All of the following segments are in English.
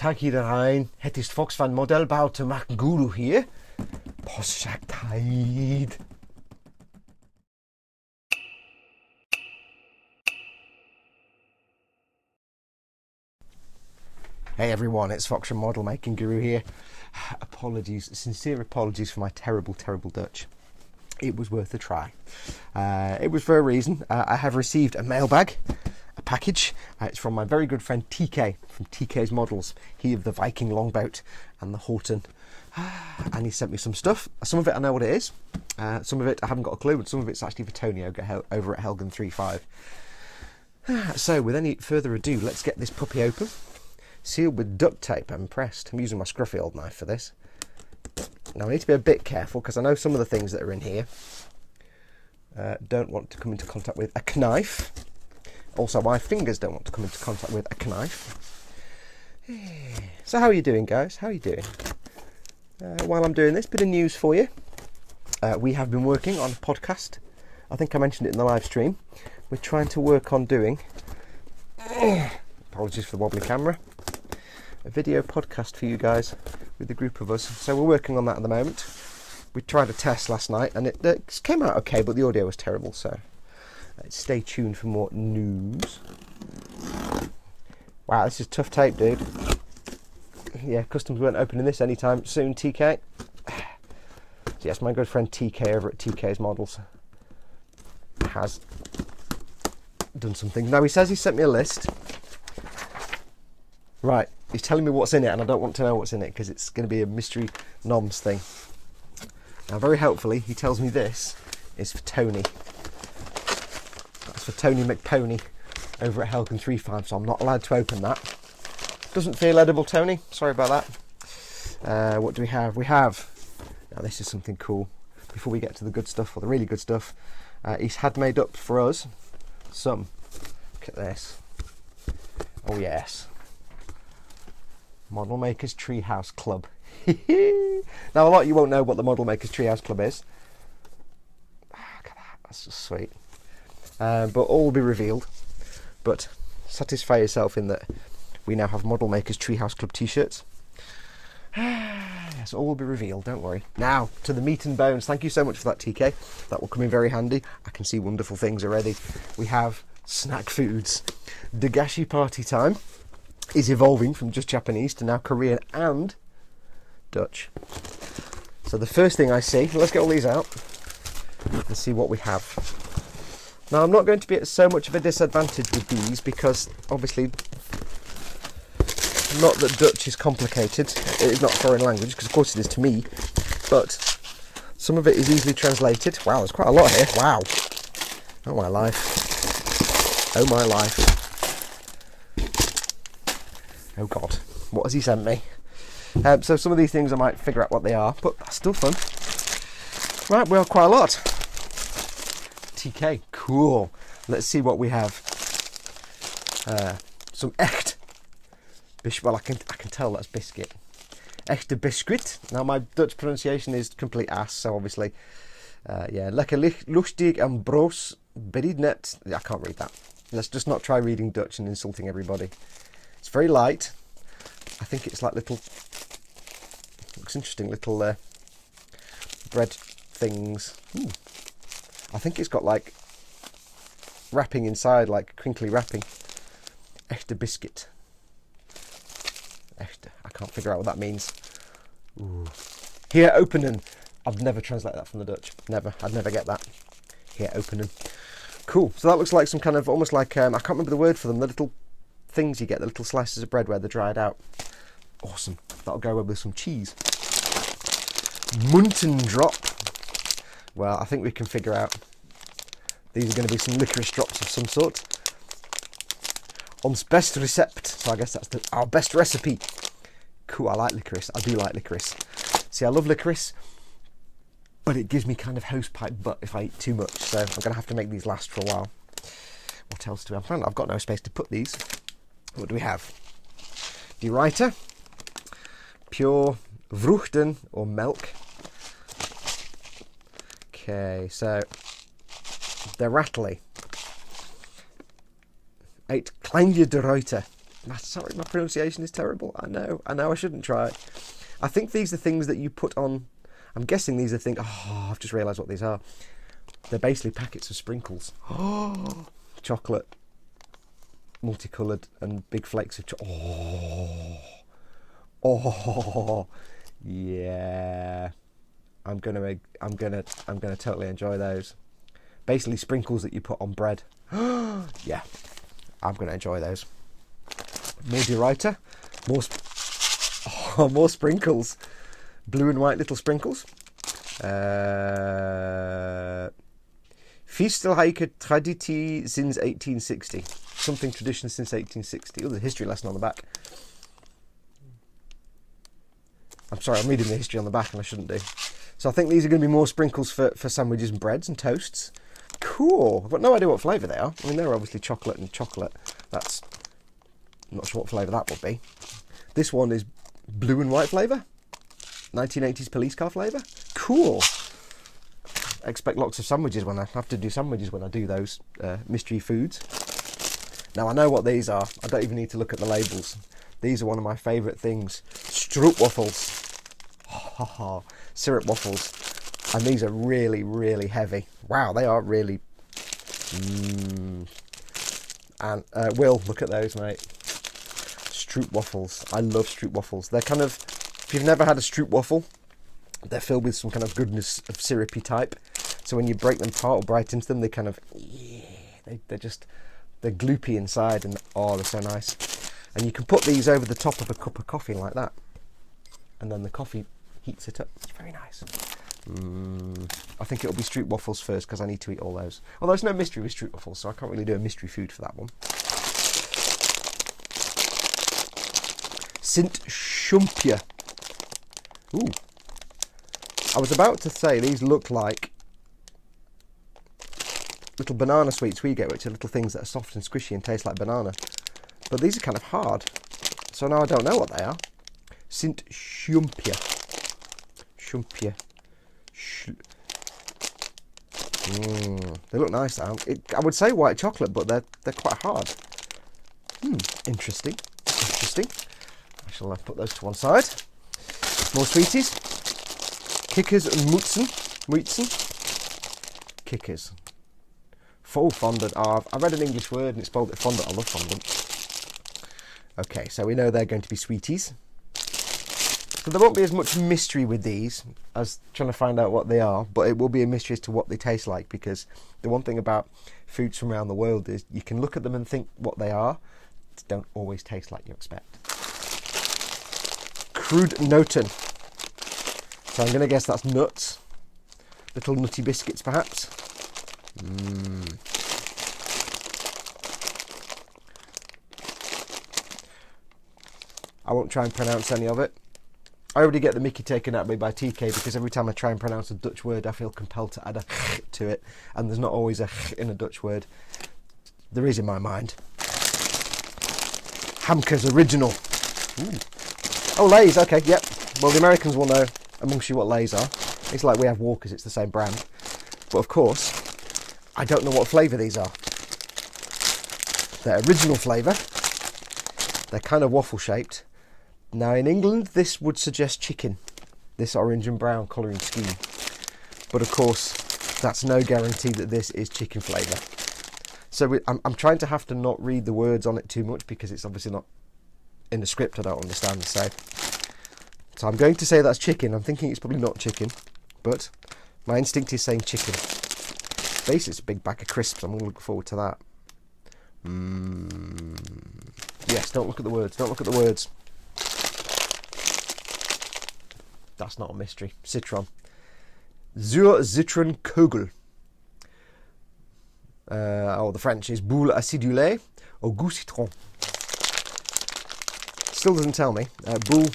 Tag herein. Het is Foxx van modelbouw te maken guru hier. Postjagdtijd. Hey everyone, it's Foxx from Model Making Guru here. Apologies, sincere apologies for my terrible Dutch. It was worth a try. It was for a reason. I have received a mailbag, a package. It's from my very good friend TK from TK's Models. He of the Viking longboat and the Horton. And he sent me some stuff. Some of it I know what it is. Some of it I haven't got a clue, and some of it's actually for Tony over at Helgen35. So with any further ado, let's get this puppy open. Sealed with duct tape. I'm impressed. I'm using my scruffy old knife for this. Now I need to be a bit careful because I know some of the things that are in here don't want to come into contact with a knife. Also, my fingers don't want to come into contact with a knife. So how are you doing, guys? How are you doing? While I'm doing this, bit of news for you. We have been working on a podcast. I think I mentioned it in the live stream. We're trying to work on doing, apologies for the wobbly camera, a video podcast for you guys with a group of us. So we're working on that at the moment. We tried a test last night and it came out okay, but the audio was terrible. So stay tuned for more news. Wow, this is tough tape, dude. Yeah, customs weren't opening this anytime soon, TK. Yes, my good friend TK over at TK's Models has done something. Now he says he sent me a list. Right, he's telling me what's in it, and I don't want to know what's in it because it's going to be a mystery noms thing. Now, very helpfully, he tells me this is for Tony. That's for Tony McPony over at Helgen35, so I'm not allowed to open that. Doesn't feel edible, Tony. Sorry about that. What do we have? We have, now this is something cool. Before we get to the good stuff, or the really good stuff, he's had made up for us some. Look at this. Oh yes. Model Makers Treehouse Club. Now a lot of you won't know what the Model Makers Treehouse Club is. Look at that, that's just sweet. But all will be revealed. But satisfy yourself in that we now have Model Makers Treehouse Club t-shirts. Yes, all will be revealed, don't worry. Now, to the meat and bones. Thank you so much for that, TK. That will come in very handy. I can see wonderful things already. We have snack foods. Dagashi party time is evolving from just Japanese to now Korean and Dutch. So the first thing I see, let's get all these out and see what we have. Now I'm not going to be at so much of a disadvantage with these because obviously, not that Dutch is complicated, it is not a foreign language, because of course it is to me, but some of it is easily translated. Wow, there's quite a lot here. Wow. Oh my life. Oh my life. Oh God, what has he sent me? So some of these things I might figure out what they are, but that's still fun. Right, we have quite a lot. TK, cool. Let's see what we have. Some echt. Well, I can tell that's biscuit. Echte biscuit. Now my Dutch pronunciation is complete ass, so obviously, yeah. Lekker lustig en broos beridnet. I can't read that. Let's just not try reading Dutch and insulting everybody. It's very light. I think it's like little, looks interesting, little bread things. Ooh. I think it's got like wrapping inside, like crinkly wrapping. Echte biscuit. Echte. I can't figure out what that means. Ooh. Here openen. I've never translated that from the Dutch. Never. I'd never get that. Here openen. Cool. So that looks like some kind of, almost like, I can't remember the word for them, the little things you get, the little slices of bread where they're dried out. Awesome. That'll go well with some cheese. Munten drop. Well, I think we can figure out. These are going to be some licorice drops of some sort. Ons best recept. So I guess that's our best recipe. Cool, I like licorice. I do like licorice. See, I love licorice, but it gives me kind of hosepipe butt if I eat too much. So I'm going to have to make these last for a while. What else do we have? I've got no space to put these. What do we have? Die writer. Pure vruchten or milk. Okay, so they're rattly. 8 kleine de ruiter. Sorry, my pronunciation is terrible. I know I shouldn't try. I think these are things that you put on. I'm guessing these are things. Oh, I've just realised what these are. They're basically packets of sprinkles. Oh, chocolate, multicoloured, and big flakes of chocolate. Oh, yeah. I'm gonna totally enjoy those. Basically, sprinkles that you put on bread. Yeah, I'm gonna enjoy those. More de Ruyter, more sprinkles, blue and white little sprinkles. Feestelheike Traditie since 1860. Something tradition since 1860. Oh, the history lesson on the back. I'm sorry, I'm reading the history on the back and I shouldn't do. So I think these are going to be more sprinkles for sandwiches and breads and toasts. Cool. I've got no idea what flavour they are. I mean, they're obviously chocolate and chocolate. I'm not sure what flavour that would be. This one is blue and white flavour. 1980s police car flavour. Cool. I expect lots of sandwiches when I have to do sandwiches when I do those mystery foods. Now I know what these are. I don't even need to look at the labels. These are one of my favourite things. Stroopwafels. Syrup waffles. And these are really, really heavy. Wow, they are really... And Will, look at those, mate. Stroopwafels. I love stroopwafels. They're kind of... If you've never had a stroopwafel, they're filled with some kind of goodness of syrupy type. So when you break them apart or bite into them, they kind of... They're gloopy inside and oh, they're so nice. And you can put these over the top of a cup of coffee like that. And then the coffee heats it up. It's very nice. I think it'll be stroopwafels first because I need to eat all those. Although there's no mystery with stroopwafels, so I can't really do a mystery food for that one. Sint Schumpje. Ooh. I was about to say these look like little banana sweets we get, which are little things that are soft and squishy and taste like banana. But these are kind of hard. So now I don't know what they are. Sint Schumpje. Schumpje. They look nice now. I would say white chocolate, but they're quite hard. Interesting. Interesting. I shall put those to one side. More sweeties. Kickers and Mutzen. Kickers. Full fondant. Oh, I read an English word and it spelled it fondant. I love fondant. Okay, so we know they're going to be sweeties. So there won't be as much mystery with these as trying to find out what they are, but it will be a mystery as to what they taste like, because the one thing about foods from around the world is you can look at them and think what they are. They don't always taste like you expect. Crude Noten. So I'm going to guess that's nuts. Little nutty biscuits, perhaps. I won't try and pronounce any of it. I already get the mickey taken out of me by TK because every time I try and pronounce a Dutch word I feel compelled to add a to it, and there's not always a in a Dutch word. There is in my mind. Hamker's Original. Ooh. Oh, Lay's, okay, yep. Well, the Americans will know amongst you what Lay's are. It's like we have Walkers, it's the same brand. But of course, I don't know what flavour these are. They're original flavour. They're kind of waffle shaped. Now in England this would suggest chicken, this orange and brown colouring scheme. But of course that's no guarantee that this is chicken flavour. So I'm trying to have to not read the words on it too much because it's obviously not in the script, I don't understand. So I'm going to say that's chicken. I'm thinking it's probably not chicken, but my instinct is saying chicken. Basically it's a big bag of crisps, I'm going to look forward to that. Yes, don't look at the words, don't look at the words. That's not a mystery. Citron. Zur Zitronkugel. The French is boule acidulée au goût citron. Still doesn't tell me. Boule,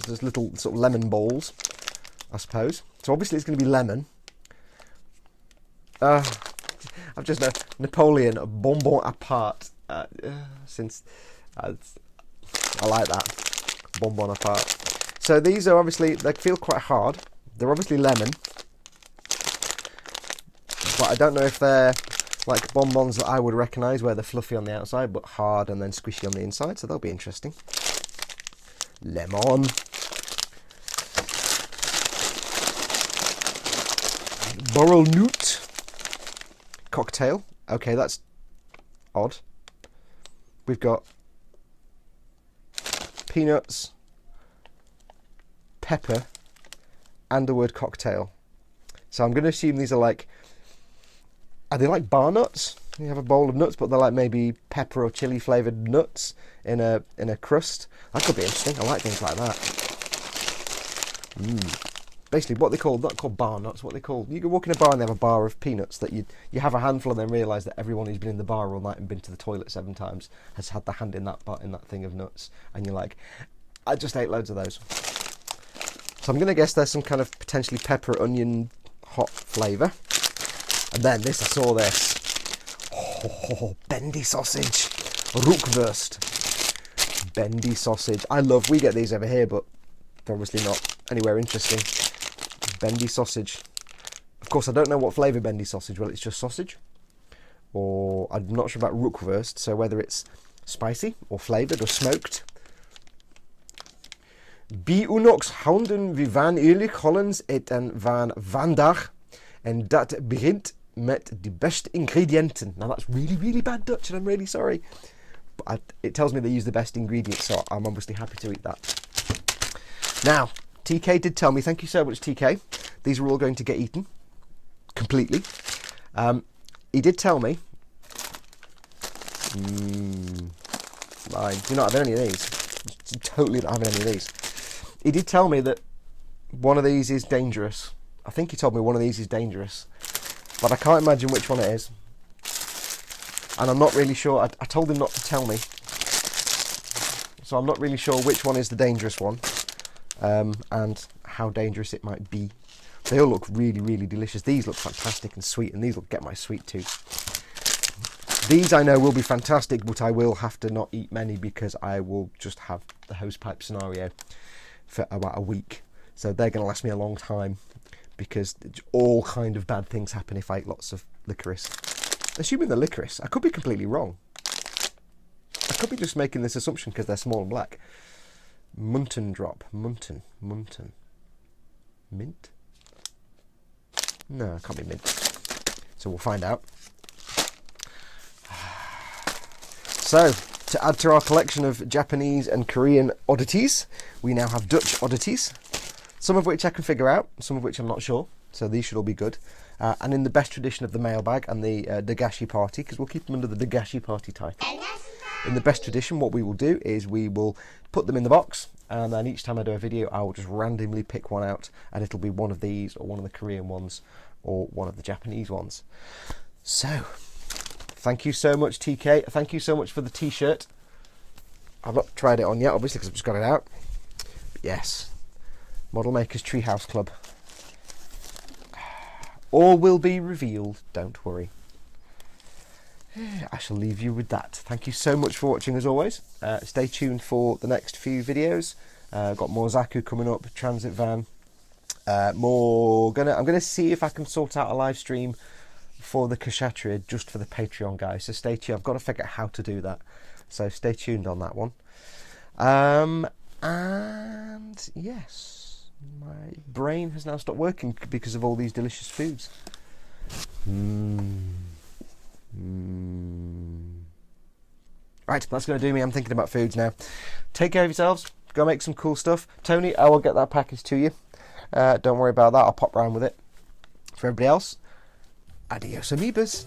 there's little sort of lemon balls, I suppose. So obviously it's going to be lemon. I've just know Napoleon bonbon à part. Since I like that bonbon à part. So these are obviously, they feel quite hard. They're obviously lemon. But I don't know if they're like bonbons that I would recognise, where they're fluffy on the outside but hard and then squishy on the inside, so they'll be interesting. Lemon. Burl Newt. Cocktail. Okay, that's odd. We've got peanuts, pepper, and the word cocktail. So I'm going to assume these are like, are they like bar nuts? You have a bowl of nuts, but they're like maybe pepper or chili flavoured nuts in a crust. That could be interesting. I like things like that. Basically, what they call, not called bar nuts, what they call, you can walk in a bar and they have a bar of peanuts that you have a handful and then realise that everyone who's been in the bar all night and been to the toilet 7 times has had the hand in that thing of nuts, and you're like, I just ate loads of those. So I'm going to guess there's some kind of potentially pepper, onion, hot flavour. And then this, I saw this. Oh, bendy sausage. Rookwurst. Bendy sausage. We get these over here, but they're obviously not anywhere interesting. Bendy sausage. Of course, I don't know what flavour bendy sausage. Well, it's just sausage. Or I'm not sure about rookwurst, so whether it's spicy or flavoured or smoked. Bij ons houden we van eerlijk Hollands eten van vandaag. En dat begint met de beste ingrediënten. Now that's really, really bad Dutch and I'm really sorry. But it tells me they use the best ingredients, so I'm obviously happy to eat that. Now, TK did tell me, thank you so much TK, these are all going to get eaten completely. He did tell me, I do not have any of these, totally not having any of these. He did tell me that one of these is dangerous. I think he told me one of these is dangerous, but I can't imagine which one it is. And I'm not really sure, I told him not to tell me. So I'm not really sure which one is the dangerous one, and how dangerous it might be. They all look really, really delicious. These look fantastic and sweet, and these will get my sweet tooth. These I know will be fantastic, but I will have to not eat many because I will just have the hosepipe scenario for about a week. So they're going to last me a long time because all kind of bad things happen if I eat lots of licorice. Assuming they're licorice, I could be completely wrong. I could be just making this assumption because they're small and black. Munten drop. Munten. Mint? No, it can't be mint. So we'll find out. So, to add to our collection of Japanese and Korean oddities, we now have Dutch oddities. Some of which I can figure out, some of which I'm not sure. So these should all be good. And in the best tradition of the mailbag and the Dagashi party, because we'll keep them under the Dagashi party title. In the best tradition, what we will do is we will put them in the box, and then each time I do a video, I will just randomly pick one out, and it'll be one of these, or one of the Korean ones, or one of the Japanese ones. So, thank you so much, TK. Thank you so much for the t-shirt. I've not tried it on yet, obviously, because I've just got it out. But yes, Model Makers Treehouse Club. All will be revealed, don't worry. I shall leave you with that. Thank you so much for watching as always. Stay tuned for the next few videos. Got more Zaku coming up, transit van. I'm gonna see if I can sort out a live stream for the Kshatriya just for the Patreon guys. So stay tuned. I've got to figure out how to do that. So stay tuned on that one. And yes, my brain has now stopped working because of all these delicious foods. Right, that's going to do me. I'm thinking about foods now. Take care of yourselves. Go make some cool stuff. Tony, I will get that package to you. Don't worry about that. I'll pop round with it. For everybody else, adios amoebas.